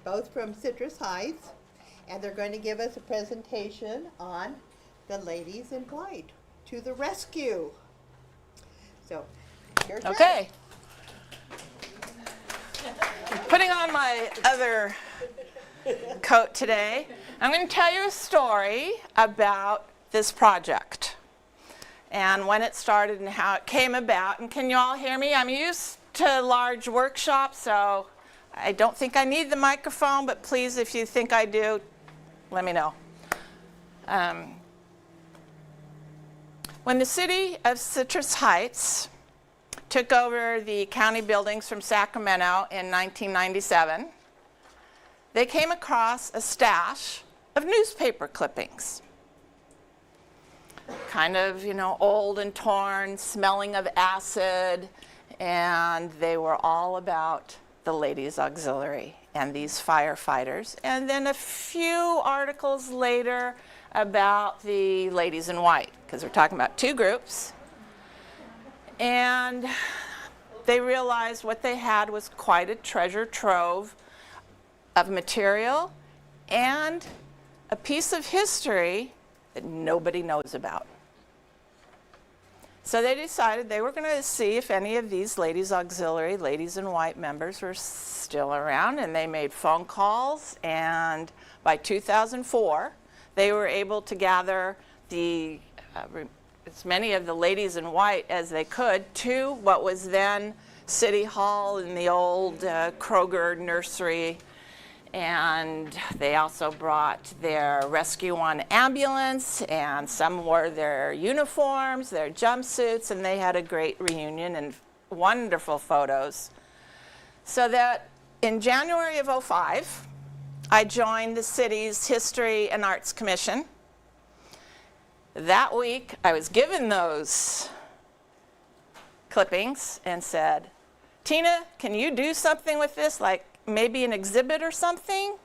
both from Citrus Heights, and they're going to give us a presentation on the ladies in white to the rescue. So, your turn. Okay. Putting on my other coat today, I'm going to tell you a story about this project and when it started and how it came about. And can you all hear me? I'm used to large workshops, so I don't think I need the microphone, but please, if you think I do, let me know. When the city of Citrus Heights took over the county buildings from Sacramento in 1997, they came across a stash of newspaper clippings. Kind of, old and torn, smelling of acid, and they were all about the Ladies Auxiliary and these firefighters. And then a few articles later about the Ladies in White, because we're talking about two groups. And they realized what they had was quite a treasure trove of material and a piece of history that nobody knows about. So they decided they were going to see if any of these Ladies Auxiliary, Ladies in White members were still around, and they made phone calls, and by 2004 they were able to gather as many of the Ladies in White as they could to what was then City Hall in the old Kroger nursery. And they also brought their Rescue One ambulance, and some wore their uniforms, their jumpsuits, and they had a great reunion and wonderful photos. So that in January of '05, I joined the city's History and Arts Commission. That week, I was given those clippings and said, Tina, can you do something with this, like maybe an exhibit or something?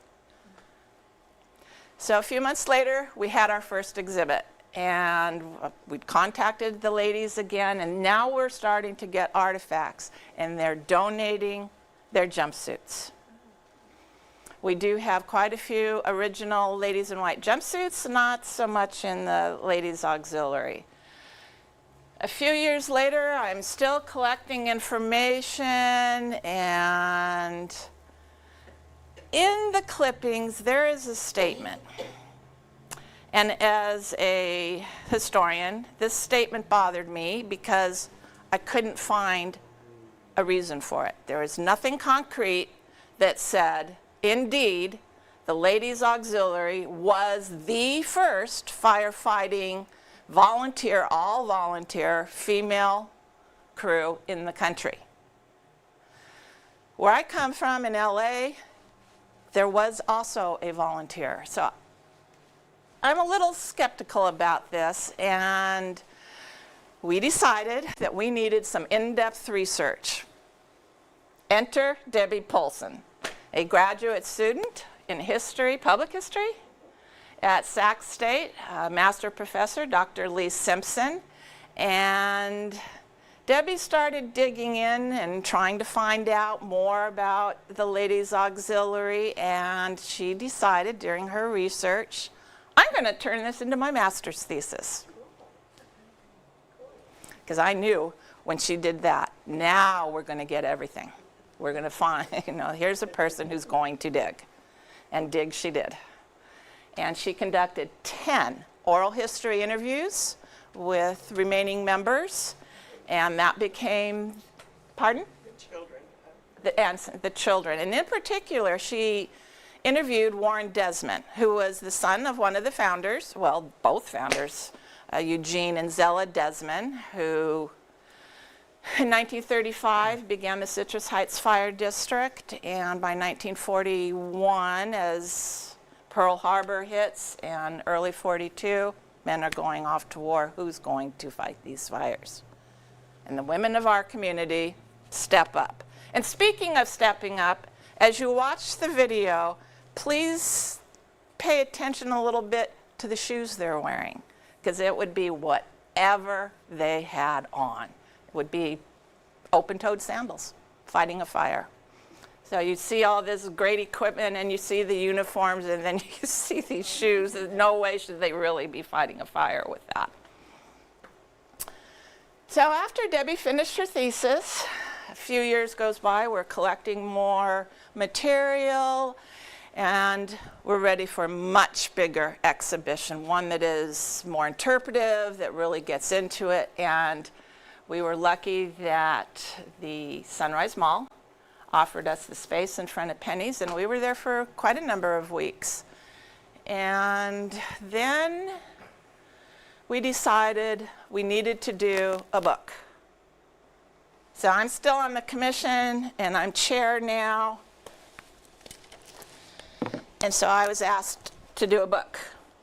So a few months later, we had our first exhibit, and we contacted the ladies again, and now we're starting to get artifacts, and they're donating their jumpsuits. We do have quite a few original Ladies in White jumpsuits, not so much in the Ladies Auxiliary. A few years later, I'm still collecting information, and in the clippings, there is a statement. And as a historian, this statement bothered me because I couldn't find a reason for it. There was nothing concrete that said, indeed, the Ladies Auxiliary was the first firefighting volunteer, all volunteer, female crew in the country. Where I come from in LA, there was also a volunteer. So I'm a little skeptical about this, and we decided that we needed some in-depth research. Enter Debbie Polson, a graduate student in history, public history, at Sac State, master professor, Dr. Lee Simpson. And Debbie started digging in and trying to find out more about the Ladies Auxiliary, and she decided during her research, I'm going to turn this into my master's thesis. Because I knew when she did that, now we're going to get everything. We're going to find, here's a person who's going to dig. And dig she did. And she conducted 10 oral history interviews with remaining members, and that became, pardon? The children. The children. And in particular, she interviewed Warren Desmond, who was the son of one of the founders, well, both founders, Eugene and Zella Desmond, who in 1935 began the Citrus Heights Fire District, and by 1941, as Pearl Harbor hits and early 42, men are going off to war. Who's going to fight these fires? And the women of our community step up. And speaking of stepping up, as you watch the video, please pay attention a little bit to the shoes they're wearing, because it would be whatever they had on. It would be open-toed sandals, fighting a fire. So you see all this great equipment, and you see the uniforms, and then you see these shoes. No way should they really be fighting a fire with that. So after Debbie finished her thesis, a few years goes by, we're collecting more material, and we're ready for a much bigger exhibition, one that is more interpretive, that really gets into it. And we were lucky that the Sunrise Mall offered us the space in front of Penny's, and we were there for quite a number of weeks. And then we decided we needed to do a book. So I'm still on the commission, and I'm chair now. And so I was asked to do a book.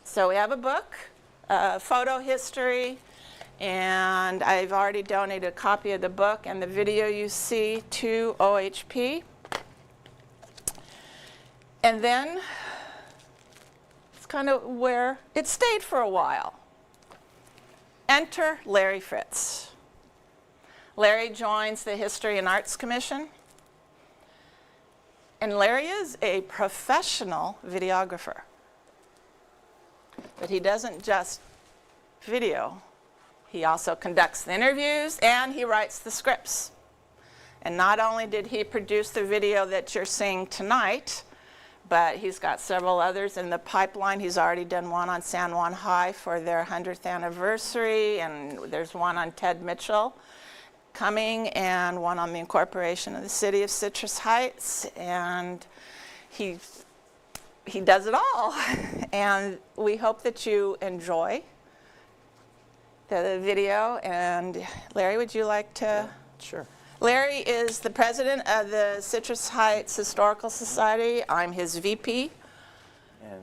So we have a book, photo history, and I've already donated a copy of the book and the video you see to OHP. And then it's kind of where it stayed for a while. Enter Larry Fritz. Larry joins the History and Arts Commission. And Larry is a professional videographer. But he doesn't just video. He also conducts the interviews, and he writes the scripts. And not only did he produce the video that you're seeing tonight, but he's got several others in the pipeline. He's already done one on San Juan High for their 100th anniversary, and there's one on Ted Mitchell coming, and one on the incorporation of the city of Citrus Heights. And he does it all. And we hope that you enjoy the video. And Larry, would you like to? Yeah, sure. Larry is the president of the Citrus Heights Historical Society. I'm his VP.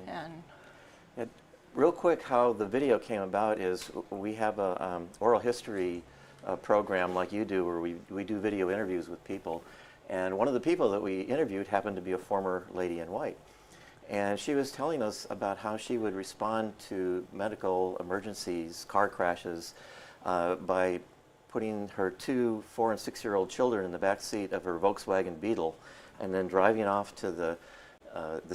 And real quick, how the video came about is we have a oral history program like you do, where we do video interviews with people. And one of the people that we interviewed happened to be a former lady in white. And she was telling us about how she would respond to medical emergencies, car crashes, by putting her 2 4- and 6-year-old children in the back seat of her Volkswagen Beetle, and then driving off to the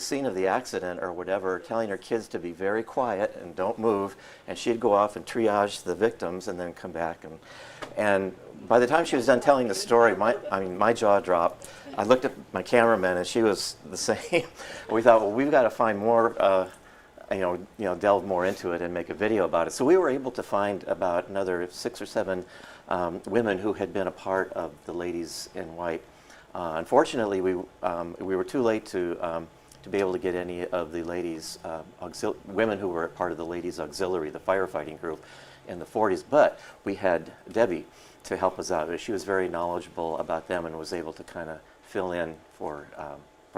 scene of the accident or whatever, telling her kids to be very quiet and don't move, and she'd go off and triage the victims and then come back. And by the time she was done telling the story, my jaw dropped. I looked at my cameraman, and she was the same. We thought, well, we've got to find more, delve more into it and make a video about it. So we were able to find about another 6 or 7 women who had been a part of the Ladies in White. Unfortunately, we were too late to be able to get any of the ladies, women who were part of the Ladies Auxiliary, the firefighting group in the 40s. But we had Debbie to help us out. She was very knowledgeable about them and was able to kind of fill in for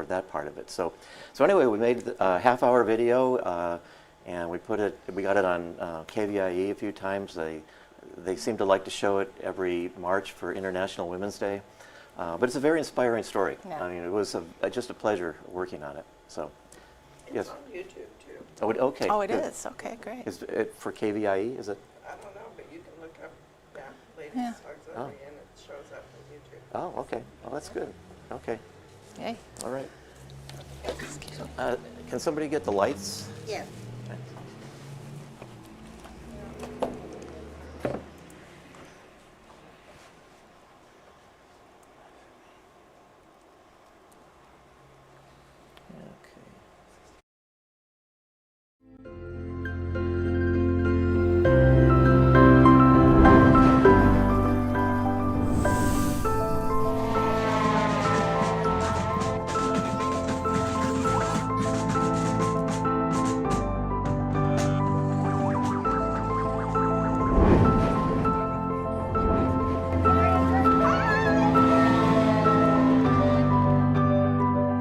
that part of it. So anyway, we made a half-hour video, and we got it on KVIE a few times. They seem to like to show it every March for International Women's Day. But it's a very inspiring story. Yeah. I mean, it was just a pleasure working on it. So, yes. It's on YouTube too. Oh, okay. Oh, it is. Okay, great. Is it for KVIE? Is it? I don't know, but you can look up Ladies Auxiliary, and it shows up on YouTube. Oh, okay. Well, that's good. Okay. Yay. All right. Can somebody get the lights? Yes. Okay.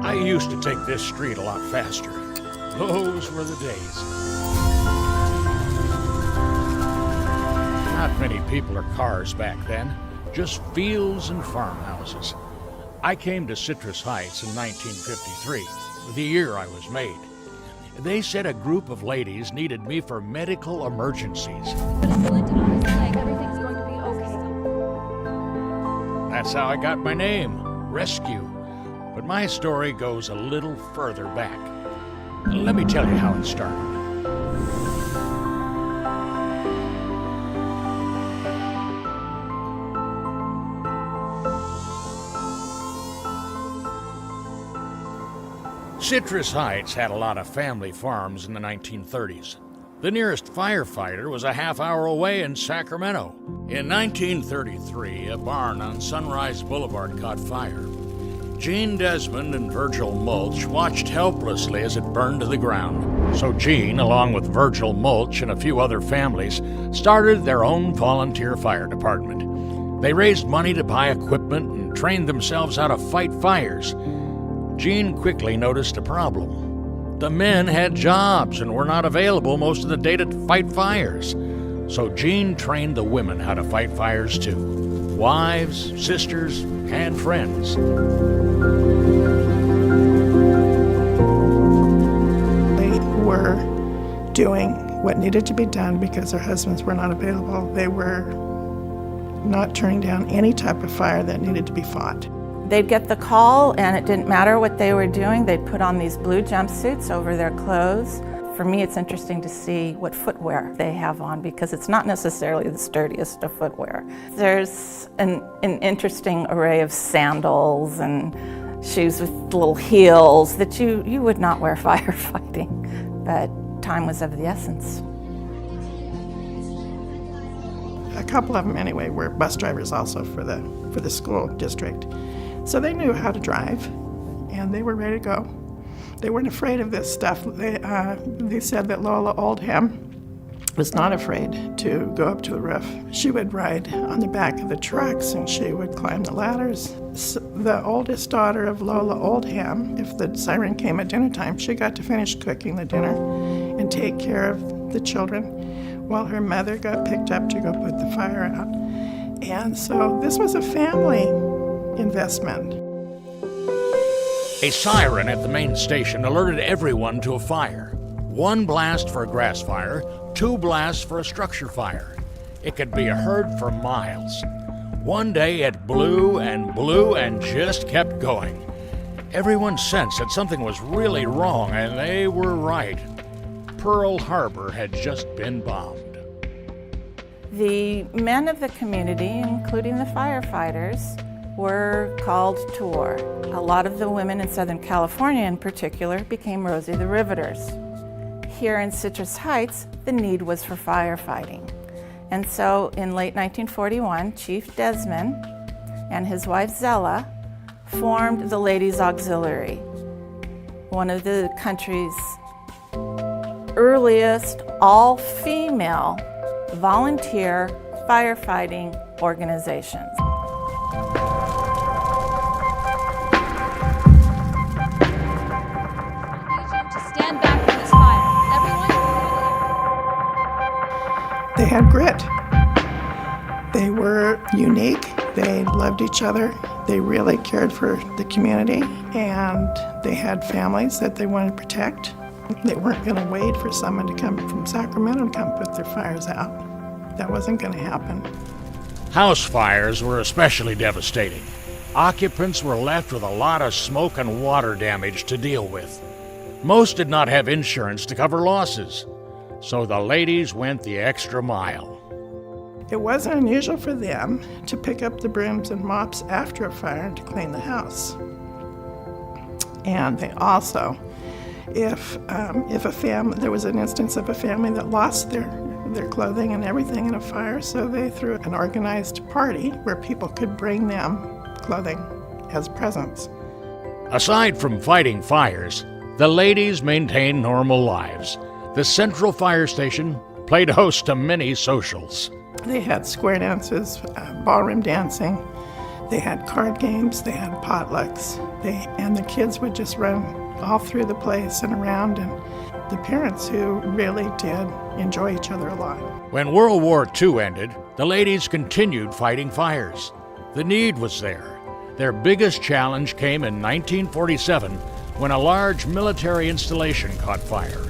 I used to take this street a lot faster. Those were the days. Not many people or cars back then, just fields and farmhouses. I came to Citrus Heights in 1953, the year I was made. They said a group of ladies needed me for medical emergencies. But it's splinted on his leg. Everything's going to be okay. That's how I got my name, Rescue. But my story goes a little further back. Let me tell you how it started. Citrus Heights had a lot of family farms in the 1930s. The nearest firefighter was a half-hour away in Sacramento. In 1933, a barn on Sunrise Boulevard caught fire. Gene Desmond and Virgil Mulch watched helplessly as it burned to the ground. So Gene, along with Virgil Mulch and a few other families, started their own volunteer fire department. They raised money to buy equipment and trained themselves how to fight fires. Gene quickly noticed a problem. The men had jobs and were not available most of the day to fight fires. So Gene trained the women how to fight fires too. Wives, sisters, and friends. They were doing what needed to be done because their husbands were not available. They were not turning down any type of fire that needed to be fought. They'd get the call, and it didn't matter what they were doing. They'd put on these blue jumpsuits over their clothes. For me, it's interesting to see what footwear they have on because it's not necessarily the sturdiest of footwear. There's an interesting array of sandals and shoes with little heels that you would not wear firefighting, but time was of the essence. A couple of them anyway were bus drivers also for the school district. So they knew how to drive, and they were ready to go. They weren't afraid of this stuff. They said that Lola Oldham was not afraid to go up to the roof. She would ride on the back of the trucks, and she would climb the ladders. The oldest daughter of Lola Oldham, if the siren came at dinner time, she got to finish cooking the dinner and take care of the children while her mother got picked up to go put the fire out. And so this was a family investment. A siren at the main station alerted everyone to a fire. 1 blast for a grass fire, 2 blasts for a structure fire. It could be heard for miles. One day it blew and just kept going. Everyone sensed that something was really wrong, and they were right. Pearl Harbor had just been bombed. The men of the community, including the firefighters, were called to war. A lot of the women in Southern California in particular became Rosie the Riveters. Here in Citrus Heights, the need was for firefighting. And so in late 1941, Chief Desmond and his wife Zella formed the Ladies Auxiliary, one of the country's earliest all-female volunteer firefighting organizations. Stand back from this fire. Everyone, They had grit. They were unique. They loved each other. They really cared for the community, and they had families that they wanted to protect. They weren't going to wait for someone to come from Sacramento to come put their fires out. That wasn't going to happen. House fires were especially devastating. Occupants were left with a lot of smoke and water damage to deal with. Most did not have insurance to cover losses, so the ladies went the extra mile. It wasn't unusual for them to pick up the brooms and mops after a fire and to clean the house. And they also, if a family, there was an instance of a family that lost their clothing and everything in a fire, so they threw an organized party where people could bring them clothing as presents. Aside from fighting fires, the ladies maintained normal lives. The Central Fire Station played host to many socials. They had square dances, ballroom dancing, they had card games, they had potlucks, and the kids would just run all through the place and around, and the parents who really did enjoy each other a lot. When World War II ended, the ladies continued fighting fires. The need was there. Their biggest challenge came in 1947 when a large military installation caught fire.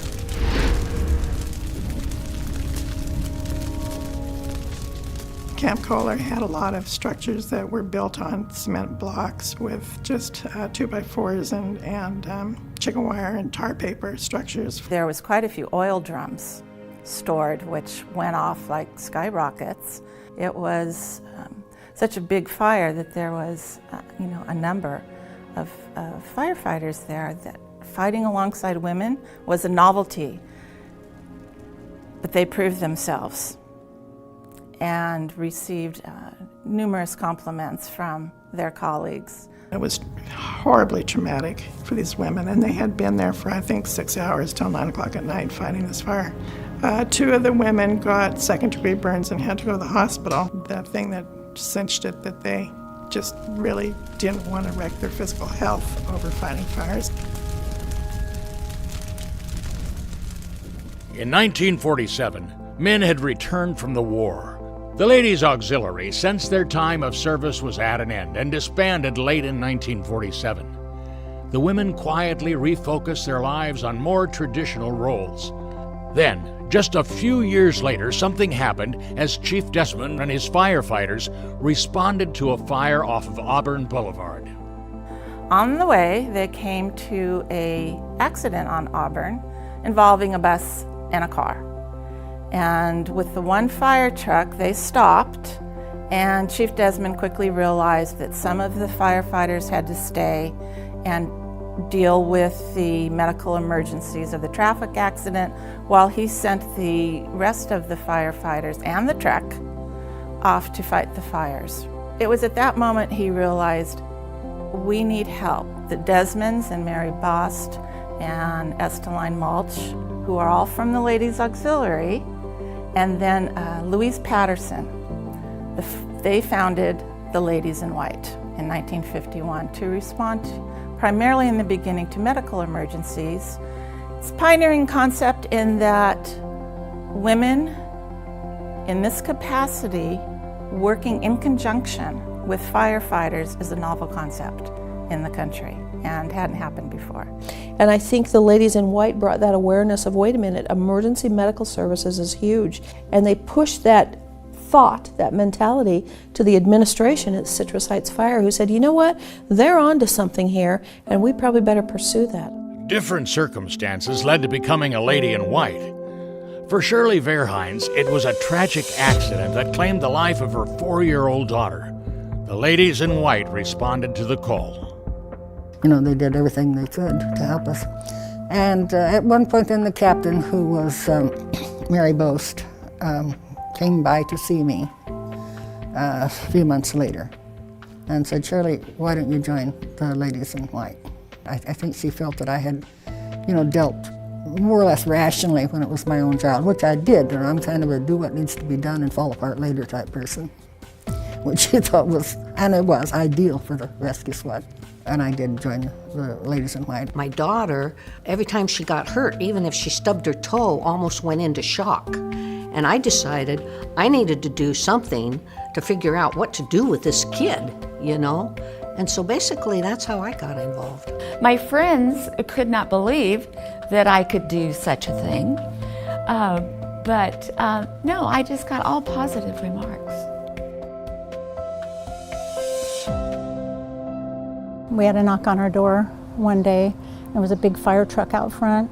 Camp Kohler had a lot of structures that were built on cement blocks with just 2x4s and chicken wire and tar paper structures. There was quite a few oil drums stored, which went off like skyrockets. It was such a big fire that there was, a number of firefighters there that fighting alongside women was a novelty. But they proved themselves and received numerous compliments from their colleagues. It was horribly traumatic for these women, and they had been there for, I think, 6 hours till 9 o'clock at night fighting this fire. 2 of the women got second-degree burns and had to go to the hospital. The thing that cinched it, that they just really didn't want to wreck their physical health over fighting fires. In 1947, men had returned from the war. The Ladies' Auxiliary sensed their time of service was at an end and disbanded late in 1947. The women quietly refocused their lives on more traditional roles. Then, just a few years later, something happened as Chief Desmond and his firefighters responded to a fire off of Auburn Boulevard. On the way, they came to an accident on Auburn involving a bus and a car. And with the one fire truck, they stopped, and Chief Desmond quickly realized that some of the firefighters had to stay and deal with the medical emergencies of the traffic accident while he sent the rest of the firefighters and the truck off to fight the fires. It was at that moment he realized, we need help. The Desmonds and Mary Bost and Esteline Mulch, who are all from the Ladies' Auxiliary, and then Louise Patterson. They founded the Ladies in White in 1951 to respond primarily in the beginning to medical emergencies. It's a pioneering concept in that women in this capacity working in conjunction with firefighters is a novel concept in the country and hadn't happened before. And I think the Ladies in White brought that awareness of, wait a minute, emergency medical services is huge. And they pushed that thought, that mentality, to the administration at Citrus Heights Fire, who said, you know what, they're on to something here, and we probably better pursue that. Different circumstances led to becoming a Lady in White. For Shirley Verhines, it was a tragic accident that claimed the life of her 4-year-old daughter. The Ladies in White responded to the call. They did everything they could to help us. And at one point then the captain, who was Mary Bost, came by to see me a few months later and said, Shirley, why don't you join the Ladies in White? I think she felt that I had, dealt more or less rationally when it was my own child, which I did. And I'm kind of a do what needs to be done and fall apart later type person, which she thought was, and it was, ideal for the rescue squad. And I did join the Ladies in White. My daughter, every time she got hurt, even if she stubbed her toe, almost went into shock. And I decided I needed to do something to figure out what to do with this kid, And so basically that's how I got involved. My friends could not believe that I could do such a thing. But no, I just got all positive remarks. We had a knock on our door one day. There was a big fire truck out front,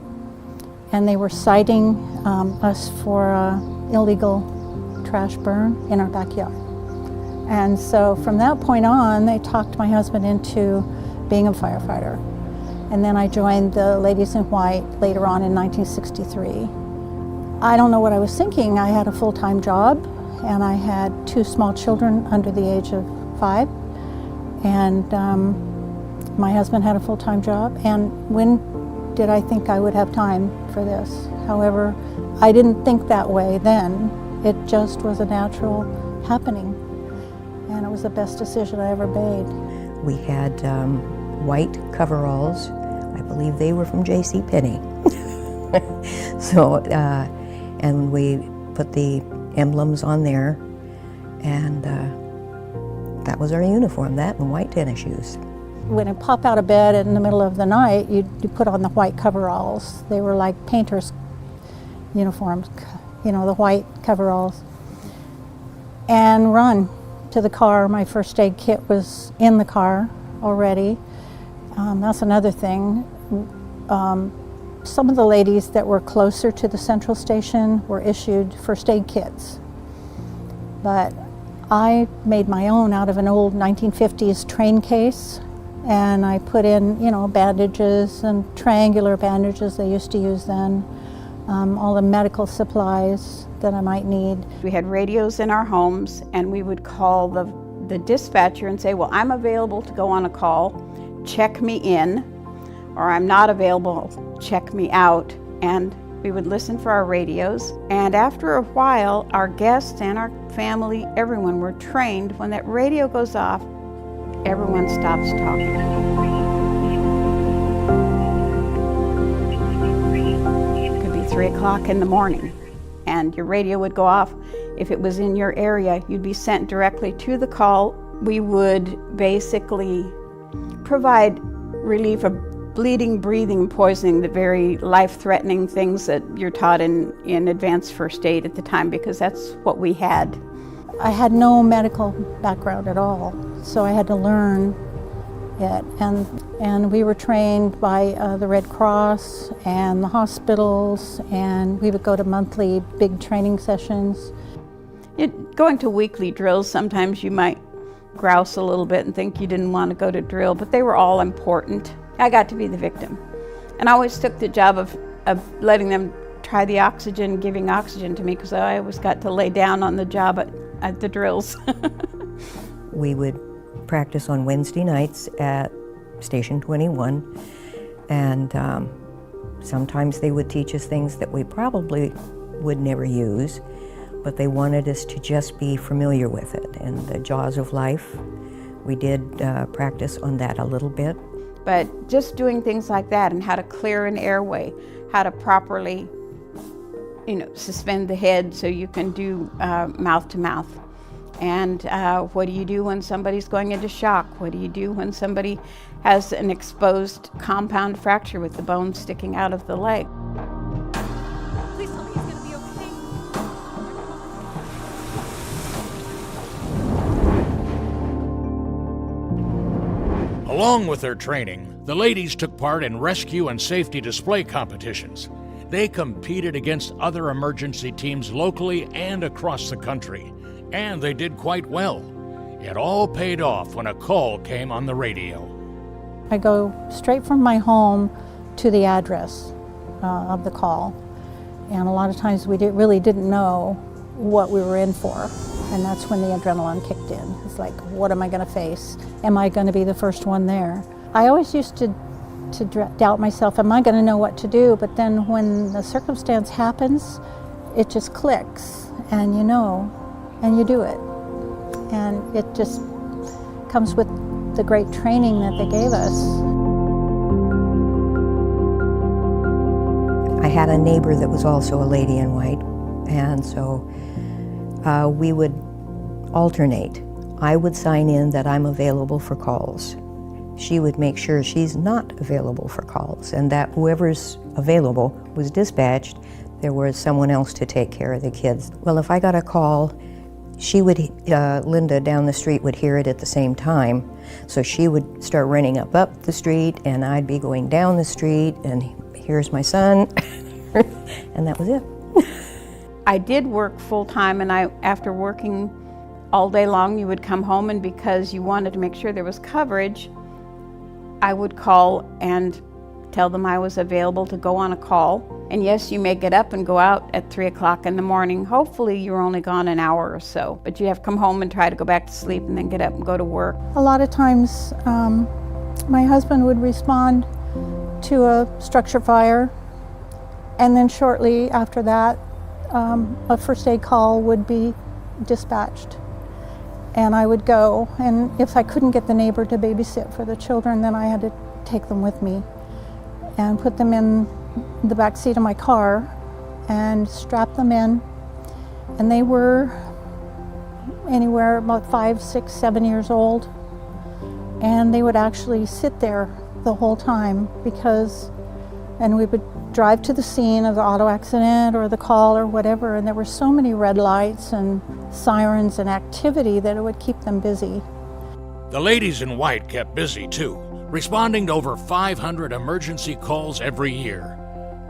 and they were citing us for illegal trash burn in our backyard. And so from that point on, they talked my husband into being a firefighter. And then I joined the Ladies in White later on in 1963. I don't know what I was thinking. I had a full-time job, and I had 2 small children under the age of 5. And my husband had a full-time job, and when did I think I would have time for this? However, I didn't think that way then. It just was a natural happening, and it was the best decision I ever made. We had white coveralls. I believe they were from JCPenney. So, and we put the emblems on there, and that was our uniform, that and white tennis shoes. When I pop out of bed in the middle of the night, you put on the white coveralls. They were like painters' uniforms, the white coveralls. and run to the car. My first aid kit was in the car already. That's another thing. Some of the ladies that were closer to the central station were issued first aid kits. But I made my own out of an old 1950s train case, and I put in, you know, bandages and triangular bandages they used to use then, all the medical supplies that I might need. We had radios in our homes, and we would call the dispatcher and say, well, I'm available to go on a call, check me in, or I'm not available, check me out. And we would listen for our radios. And after a while, our guests and our family, everyone were trained, when that radio goes off, everyone stops talking. It could be 3 o'clock in the morning, and your radio would go off. If it was in your area, you'd be sent directly to the call. We would basically provide relief of bleeding, breathing, poisoning, the very life-threatening things that you're taught in advanced first aid at the time, because that's what we had. I had no medical background at all, so I had to learn it. And we were trained by the Red Cross and the hospitals, and we would go to monthly big training sessions. Going to weekly drills, sometimes you might grouse a little bit and think you didn't want to go to drill, but they were all important. I got to be the victim. And I always took the job of letting them try the oxygen, giving oxygen to me, because I always got to lay down on the job at the drills. We would practice on Wednesday nights at Station 21, and sometimes they would teach us things that we probably would never use, but they wanted us to just be familiar with it. And the jaws of life, we did practice on that a little bit. But just doing things like that, and how to clear an airway, how to properly, suspend the head so you can do mouth to mouth. And what do you do when somebody's going into shock? What do you do when somebody has an exposed compound fracture with the bone sticking out of the leg? Please tell me he's gonna be okay. Along with their training, the ladies took part in rescue and safety display competitions. They competed against other emergency teams locally and across the country, and they did quite well. It all paid off when a call came on the radio. I go straight from my home to the address of the call, and a lot of times we really didn't know what we were in for, and that's when the adrenaline kicked in. It's like, what am I going to face? Am I going to be the first one there? I always used to doubt myself, am I going to know what to do? But then when the circumstance happens, it just clicks, and you know, and you do it. And it just comes with the great training that they gave us. I had a neighbor that was also a lady in white, and so we would alternate. I would sign in that I'm available for calls. She would make sure she's not available for calls, and that whoever's available was dispatched. There was someone else to take care of the kids. Well, if I got a call, she would, Linda down the street would hear it at the same time. So she would start running up the street, and I'd be going down the street, and here's my son, and that was it. I did work full-time, and after working all day long, you would come home, and because you wanted to make sure there was coverage, I would call and tell them I was available to go on a call. And yes, you may get up and go out at 3 o'clock in the morning. Hopefully you're only gone an hour or so, but you have to come home and try to go back to sleep and then get up and go to work. A lot of times my husband would respond to a structure fire, and then shortly after that a first aid call would be dispatched. And I would go, and if I couldn't get the neighbor to babysit for the children, then I had to take them with me and put them in the back seat of my car and strap them in. And they were anywhere about 5, 6, 7 years old. And they would actually sit there the whole time and we would drive to the scene of the auto accident or the call or whatever, and there were so many red lights and sirens and activity that it would keep them busy. The ladies in white kept busy too, responding to over 500 emergency calls every year.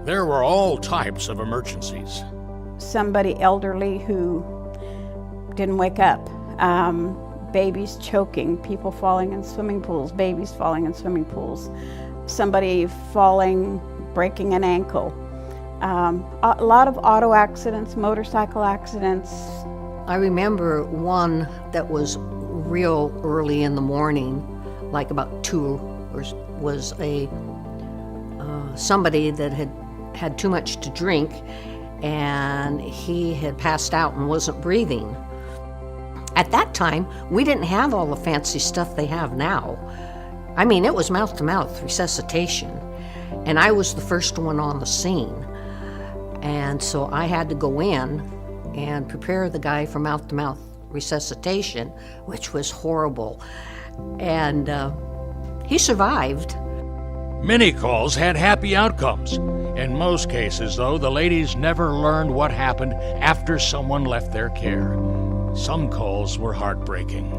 There were all types of emergencies. Somebody elderly who didn't wake up, babies choking, people falling in swimming pools, babies falling in swimming pools, somebody falling, breaking an ankle. A lot of auto accidents, motorcycle accidents. I remember one that was real early in the morning, like about 2, was a somebody that had too much to drink, and he had passed out and wasn't breathing. At that time, we didn't have all the fancy stuff they have now. I mean, it was mouth-to-mouth resuscitation, and I was the first one on the scene. And so I had to go in and prepare the guy for mouth-to-mouth resuscitation, which was horrible. And he survived. Many calls had happy outcomes. In most cases, though, the ladies never learned what happened after someone left their care. Some calls were heartbreaking.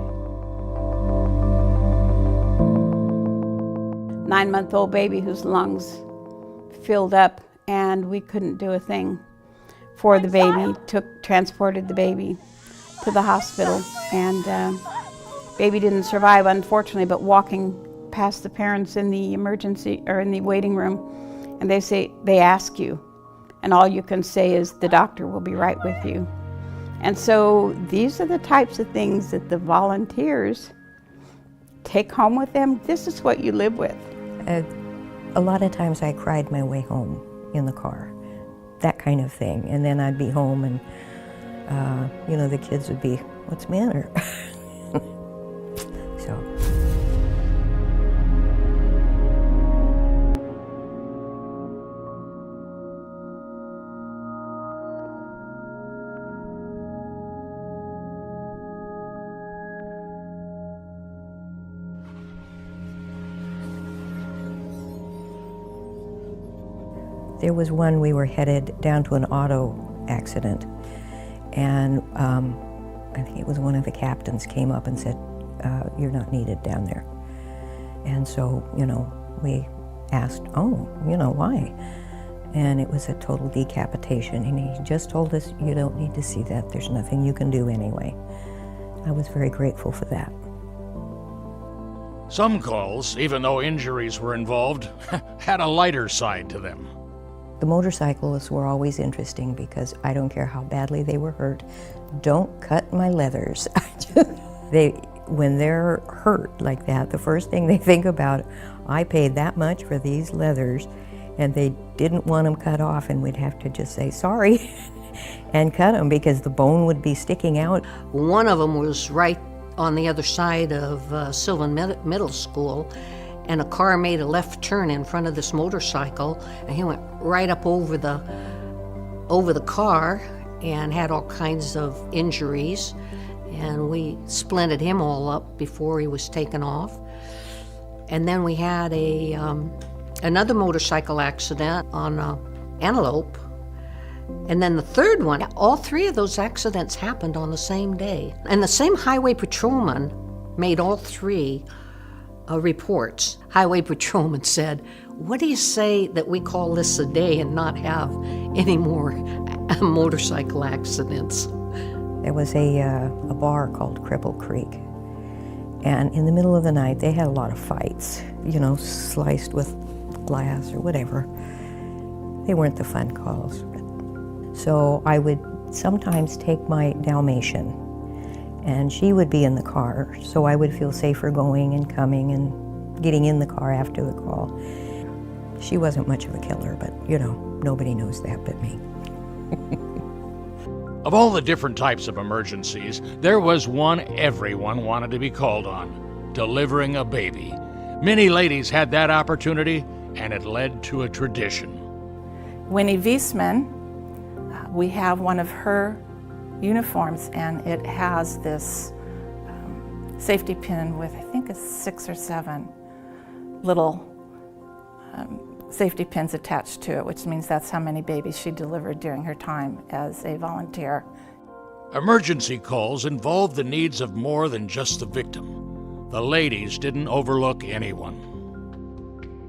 9-month-old baby whose lungs filled up, and we couldn't do a thing for the baby. Transported the baby to the hospital, and baby didn't survive, unfortunately, but walking past the parents in the emergency or in the waiting room, and they ask you, and all you can say is, the doctor will be right with you. And so these are the types of things that the volunteers take home with them. This is what you live with. A lot of times I cried my way home in the car, that kind of thing. And then I'd be home and, the kids would be, what's the matter? So. There was one, we were headed down to an auto accident, and I think it was one of the captains came up and said, you're not needed down there. And so, we asked, why? And it was a total decapitation, and he just told us, you don't need to see that, there's nothing you can do anyway. I was very grateful for that. Some calls, even though injuries were involved, had a lighter side to them. The motorcyclists were always interesting because I don't care how badly they were hurt, don't cut my leathers. When they're hurt like that, the first thing they think about, I paid that much for these leathers, and they didn't want them cut off, and we'd have to just say sorry and cut them because the bone would be sticking out. One of them was right on the other side of Sylvan Middle School, and a car made a left turn in front of this motorcycle, and he went right up over the car and had all kinds of injuries, and we splinted him all up before he was taken off. And then we had another motorcycle accident on Antelope, and then the third one. All 3 of those accidents happened on the same day, and the same highway patrolman made all 3 reports. Highway patrolman said, what do you say that we call this a day and not have any more motorcycle accidents? There was a bar called Cripple Creek, and in the middle of the night they had a lot of fights, sliced with glass or whatever. They weren't the fun calls. So I would sometimes take my Dalmatian, and she would be in the car, so I would feel safer going and coming and getting in the car after the call. She wasn't much of a killer, but, nobody knows that but me. Of all the different types of emergencies, there was one everyone wanted to be called on: delivering a baby. Many ladies had that opportunity, and it led to a tradition. Winnie Wiesman, we have one of her uniforms, and it has this safety pin with, I think it's 6 or 7 little safety pins attached to it, which means that's how many babies she delivered during her time as a volunteer. Emergency calls involved the needs of more than just the victim. The ladies didn't overlook anyone.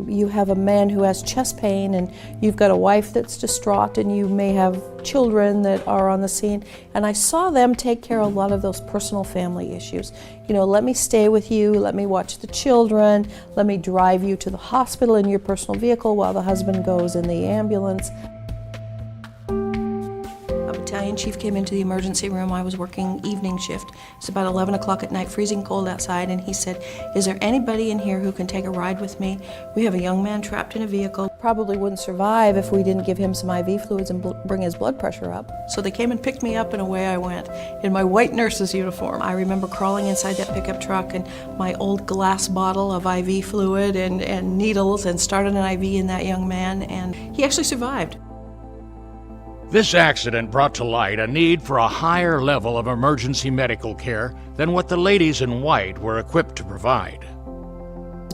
You have a man who has chest pain, and you've got a wife that's distraught, and you may have children that are on the scene. And I saw them take care of a lot of those personal family issues. You know, let me stay with you, let me watch the children, let me drive you to the hospital in your personal vehicle while the husband goes in the ambulance. A battalion chief came into the emergency room. I was working evening shift. It's about 11 o'clock at night, freezing cold outside, and he said, "Is there anybody in here who can take a ride with me? We have a young man trapped in a vehicle. Probably wouldn't survive if we didn't give him some IV fluids and bring his blood pressure up." So they came and picked me up, and away I went in my white nurse's uniform. I remember crawling inside that pickup truck and my old glass bottle of IV fluid and needles, and started an IV in that young man, and he actually survived. This accident brought to light a need for a higher level of emergency medical care than what the ladies in white were equipped to provide.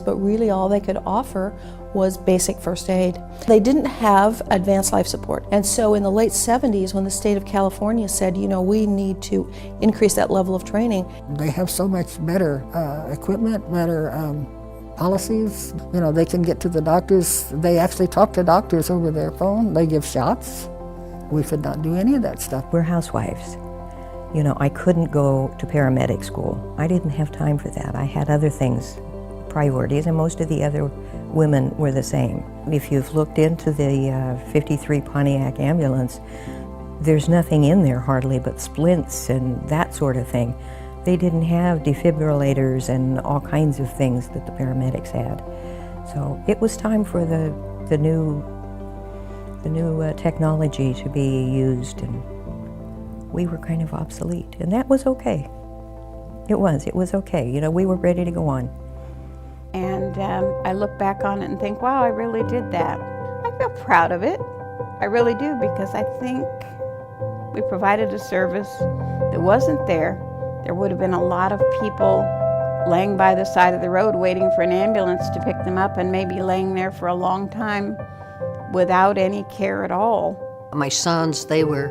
But really all they could offer was basic first aid. They didn't have advanced life support. And so in the late 70s, when the state of California said, you know, we need to increase that level of training. They have so much better equipment, better policies. You know, they can get to the doctors. They actually talk to doctors over their phone. They give shots. We could not do any of that stuff. We're housewives. You know, I couldn't go to paramedic school. I didn't have time for that. I had other things, priorities, and most of the other women were the same. If you've looked into the 53 Pontiac ambulance, there's nothing in there hardly but splints and that sort of thing. They didn't have defibrillators and all kinds of things that the paramedics had. So it was time for the new technology to be used, and we were kind of obsolete, and that was okay. It was okay. You know, we were ready to go on. And I look back on it and think, wow, I really did that. I feel proud of it. I really do, because I think we provided a service that wasn't there. There would have been a lot of people laying by the side of the road waiting for an ambulance to pick them up, and maybe laying there for a long time without any care at all. My sons, they were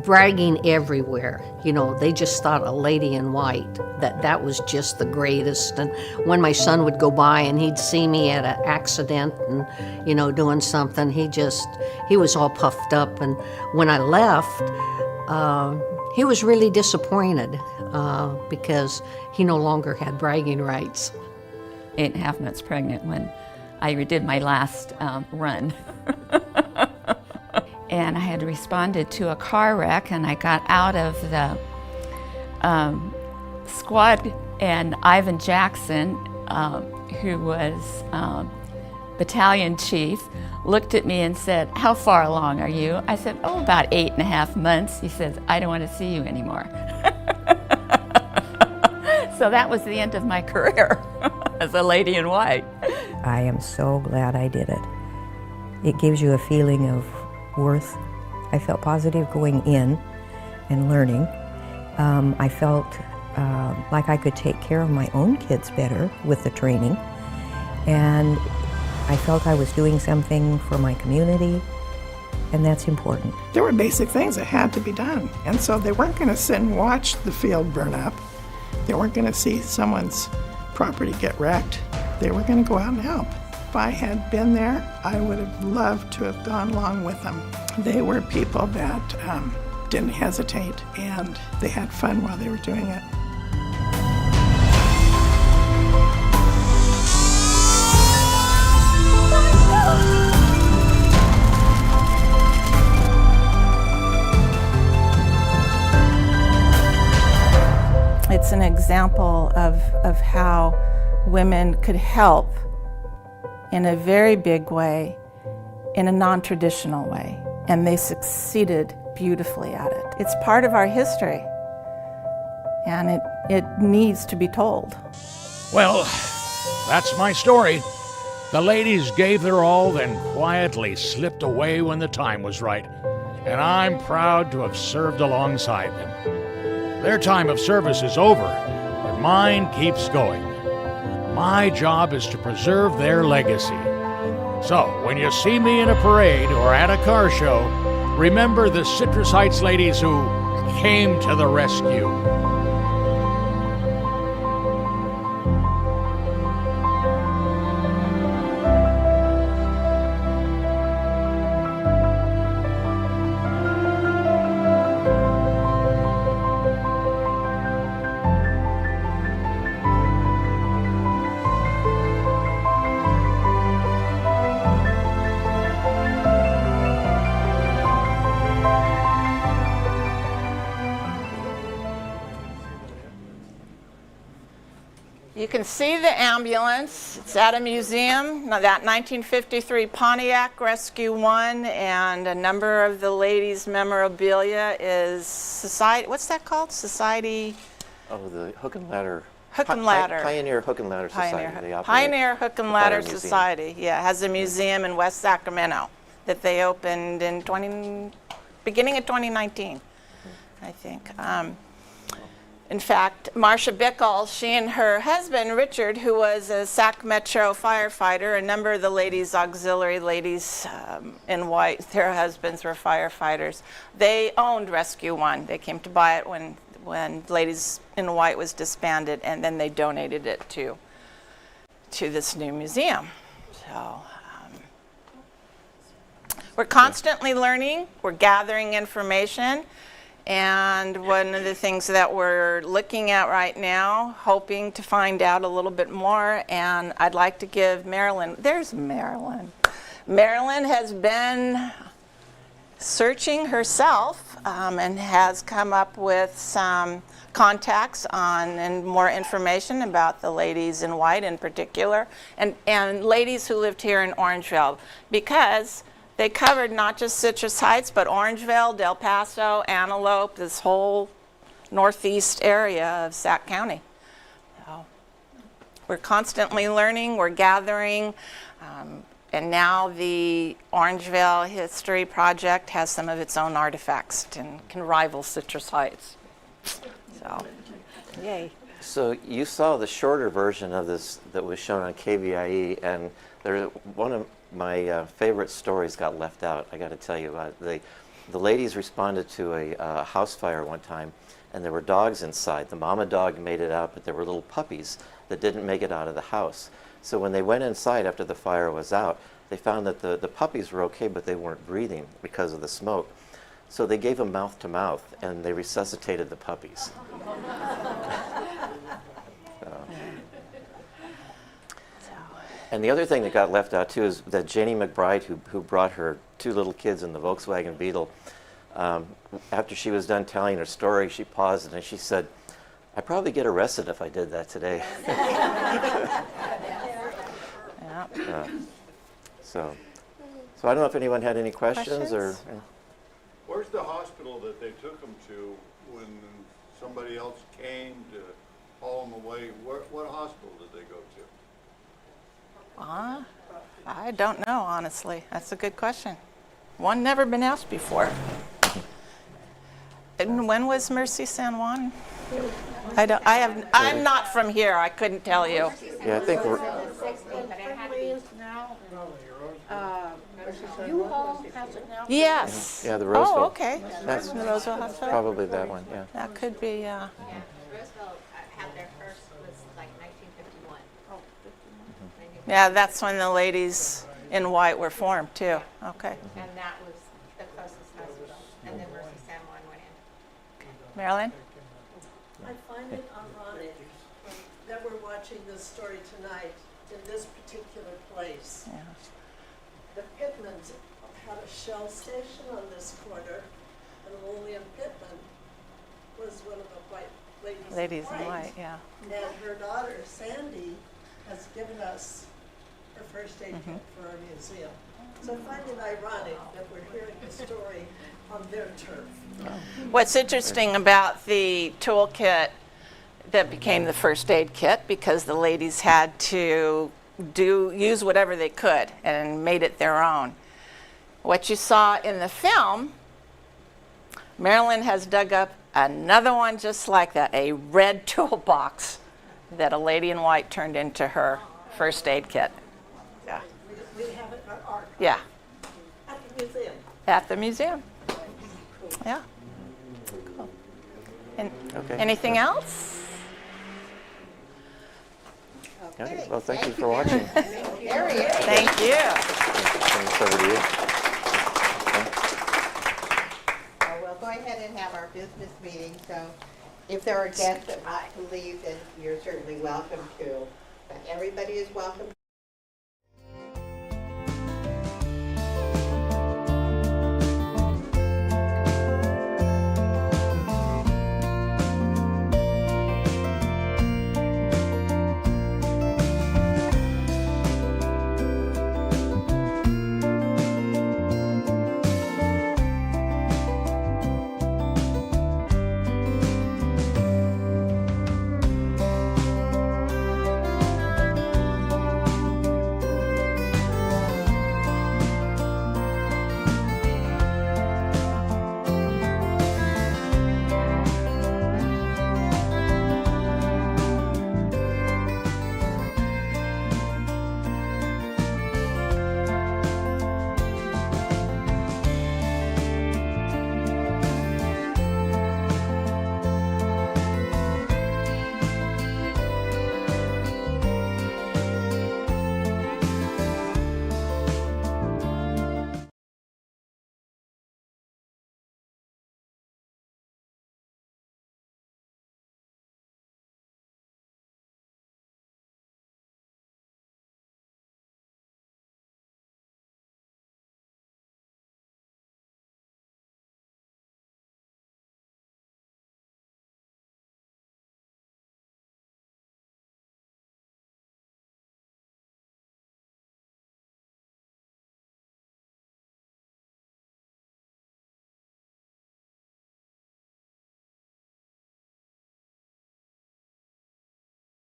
bragging everywhere. You know, they just thought a lady in white, that was just the greatest. And when my son would go by and he'd see me at an accident and, you know, doing something, he was all puffed up. And when I left, he was really disappointed because he no longer had bragging rights. 8.5 months pregnant when I did my last run. And I had responded to a car wreck, and I got out of the squad, and Ivan Jackson, who was battalion chief, looked at me and said, "How far along are you?" I said, "Oh, about 8.5 months." He says, "I don't want to see you anymore." So that was the end of my career as a lady in white. I am so glad I did it. It gives you a feeling of worth. I felt positive going in and learning. I felt like I could take care of my own kids better with the training. And I felt I was doing something for my community, and that's important. There were basic things that had to be done. And so they weren't going to sit and watch the field burn up. They weren't going to see someone's property get wrecked. They were going to go out and help. If I had been there, I would have loved to have gone along with them. They were people that didn't hesitate, and they had fun while they were doing it. It's an example of how women could help in a very big way, in a non-traditional way, and they succeeded beautifully at it. It's part of our history, and it needs to be told. Well, that's my story. The ladies gave their all, then quietly slipped away when the time was right, and I'm proud to have served alongside them. Their time of service is over, but mine keeps going. My job is to preserve their legacy. So, when you see me in a parade or at a car show, remember the Citrus Heights ladies who came to the rescue. You can see the ambulance. It's at a museum. Now, that 1953 Pontiac Rescue 1, and a number of the ladies' memorabilia is Society, what's that called? Society? Oh, the Hook and Ladder. Hook and Ladder. Pioneer Hook and Ladder Society. They operate Pioneer Hook and the Ladder Fire Museum. Society, yeah, has a museum in West Sacramento that they opened in beginning of 2019, I think. In fact, Marcia Bickle, she and her husband, Richard, who was a Sac Metro firefighter, a number of the ladies, auxiliary ladies in white, their husbands were firefighters. They owned Rescue 1. They came to buy it when Ladies in White was disbanded, and then they donated it to this new museum. So we're constantly learning. We're gathering information. And one of the things that we're looking at right now, hoping to find out a little bit more, and I'd like to give Marilyn, there's Marilyn. Marilyn has been searching herself and has come up with some contacts on and more information about the Ladies in White in particular, and ladies who lived here in Orangevale, because they covered not just Citrus Heights, but Orangevale, Del Paso, Antelope, this whole northeast area of Sac County. So we're constantly learning, we're gathering, and now the Orangevale History Project has some of its own artifacts and can rival Citrus Heights. So, yay. So you saw the shorter version of this that was shown on KVIE, and one of my favorite stories got left out. I got to tell you about it. The ladies responded to a house fire one time, and there were dogs inside. The mama dog made it out, but there were little puppies that didn't make it out of the house. So when they went inside after the fire was out, they found that the puppies were okay, but they weren't breathing because of the smoke. So they gave them mouth to mouth, and they resuscitated the puppies. And the other thing that got left out too is that Janie McBride, who brought her two little kids in the Volkswagen Beetle, after she was done telling her story, she paused and she said, "I'd probably get arrested if I did that today." So I don't know if anyone had any questions or. Where's the hospital that they took them to when somebody else came to haul them away? What hospital did they go to? I don't know, honestly. That's a good question. One never been asked before. And when was Mercy San Juan? I'm not from here. I couldn't tell you. Yeah, I think we're. Yes. Yeah, the Roseville. Oh, okay. That's the Roseville Hospital. Probably that one. Yeah. That could be. Yeah, Roseville had their first was like 1951. Oh, 51. Yeah, that's when the Ladies in White were formed too. Okay. And that was the closest hospital, and then Mercy San Juan went in. Marilyn? I find it ironic that we're watching this story tonight in this particular place. Yeah. The Pittmans had a shell station on this corner, and Lillian Pittman was one of the white ladies in White, yeah. And her daughter, Sandy, has given us her first aid kit for our museum. So I find it ironic that we're hearing the story on their turf. What's interesting about the toolkit that became the first aid kit, because the ladies had to use whatever they could and made it their own. What you saw in the film, Marilyn has dug up another one just like that, a red toolbox that a lady in white turned into her first aid kit. Yeah. We have it Yeah, At the museum. at the museum. Yeah. Cool. And Okay. anything else? Okay. Well, thank you for watching. There he is. Thank you. Turn this over to you. So we'll go ahead and have our business meeting, so if there are guests that want to leave, then you're certainly welcome to. But everybody is welcome